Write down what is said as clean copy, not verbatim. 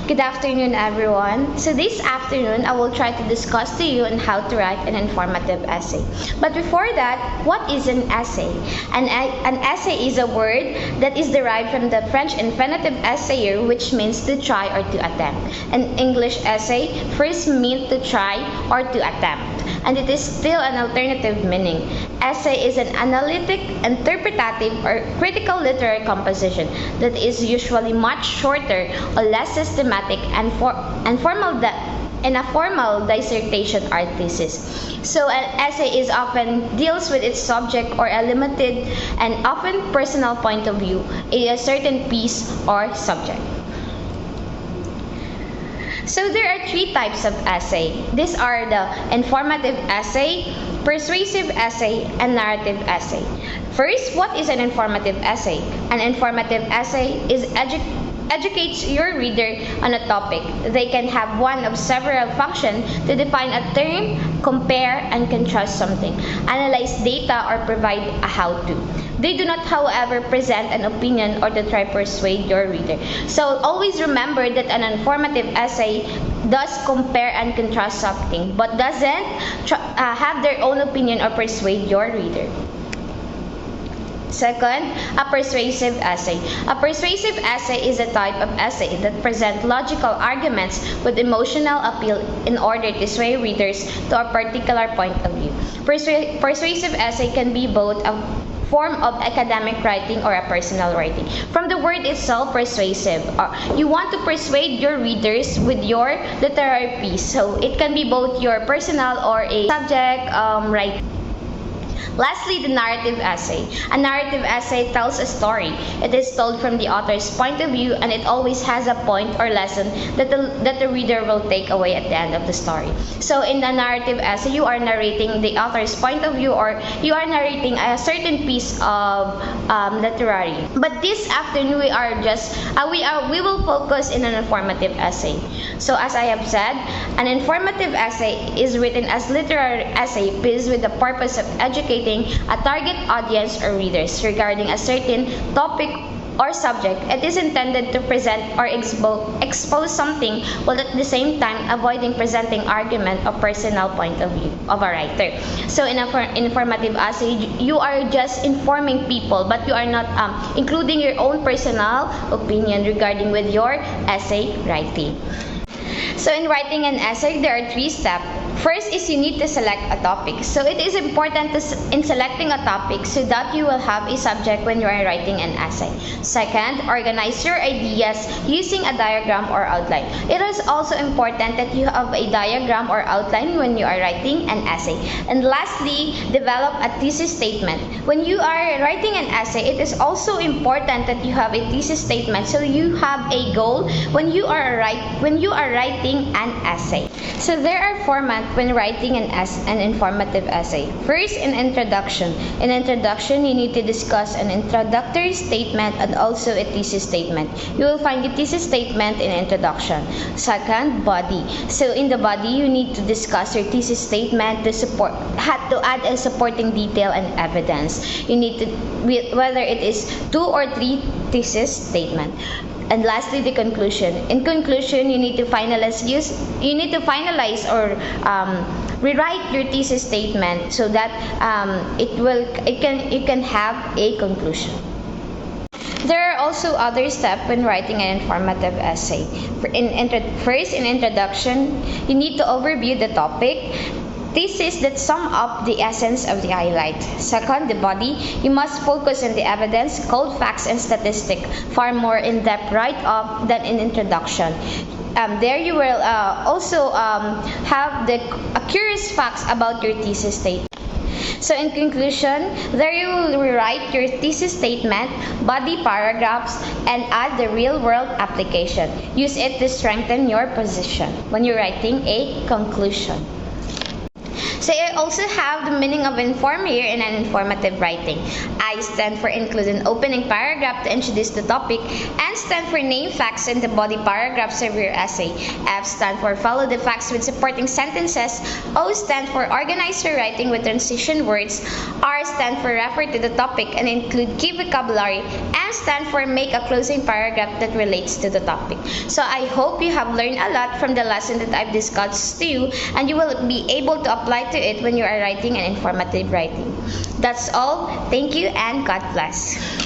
Good afternoon, everyone. So this afternoon, I will try to discuss to you on how to write an informative essay. But before that, what is an essay? An essay is a word that is derived from the French infinitive essayer, which means to try or to attempt. An English essay first meant to try or to attempt, and it is still an alternative meaning. Essay is an analytic, interpretative, or critical literary composition that is usually much shorter or less systematic and formal in a formal dissertation or thesis. So an essay is often deals with its subject or a limited and often personal point of view in a certain piece or subject. So there are three types of essay. These are the informative essay, persuasive essay, and narrative essay. First, what is an informative essay? An informative essay educates your reader on a topic. They can have one of several functions to define a term, compare and contrast something, analyze data, or provide a how-to. They do not, however, present an opinion or to try persuade your reader. So always remember that an informative essay does compare and contrast something, but doesn't have their own opinion or persuade your reader. Second, a persuasive essay. A persuasive essay is a type of essay that presents logical arguments with emotional appeal in order to sway readers to a particular point of view. Persuasive essay can be both a form of academic writing or a personal writing. From the word itself, persuasive, you want to persuade your readers with your literary piece. So it can be both your personal or a subject writing. Lastly, the narrative essay. A narrative essay tells a story. It is told from the author's point of view, and it always has a point or lesson that the reader will take away at the end of the story. So in the narrative essay, you are narrating the author's point of view, or you are narrating a certain piece of literary. But this afternoon, we will focus in an informative essay. So as I have said, an informative essay is written as literary essay piece with the purpose of educating a target audience or readers regarding a certain topic or subject. It is intended to present or expose something, while at the same time avoiding presenting argument or personal point of view of a writer. So in an informative essay, you are just informing people, but you are not including your own personal opinion regarding with your essay writing. So in writing an essay, there are three steps. First is you need to select a topic. So it is important in selecting a topic so that you will have a subject when you are writing an essay. Second, organize your ideas using a diagram or outline. It is also important that you have a diagram or outline when you are writing an essay. And lastly, develop a thesis statement. When you are writing an essay, it is also important that you have a thesis statement so you have a goal when you are writing an essay. So there are formats when writing an informative essay. First, an introduction. In introduction, you need to discuss an introductory statement and also a thesis statement. You will find the thesis statement in introduction. Second, body. So in the body, you need to discuss your thesis statement to add a supporting detail and evidence. You need to, whether it is 2 or 3 thesis statement. And lastly, the conclusion. In conclusion, you need to finalize or rewrite your thesis statement so that you can have a conclusion. There are also other steps when writing an informative essay. First, in introduction, you need to overview the topic. Thesis that sum up the essence of the highlight. Second, the body. You must focus on the evidence, cold facts, and statistics, far more in-depth write-up than in introduction. There you will also have the curious facts about your thesis statement. So in conclusion, there you will rewrite your thesis statement, body paragraphs, and add the real-world application. Use it to strengthen your position when you're writing a conclusion. So also have the meaning of inform here in an informative writing. I stand for include an opening paragraph to introduce the topic. N stand for name facts in the body paragraphs of your essay. F stand for follow the facts with supporting sentences. O stand for organize your writing with transition words. R stand for refer to the topic and include key vocabulary. M stand for make a closing paragraph that relates to the topic. So I hope you have learned a lot from the lesson that I've discussed to you, and you will be able to apply to it when you are writing an informative writing. That's all. Thank you and God bless.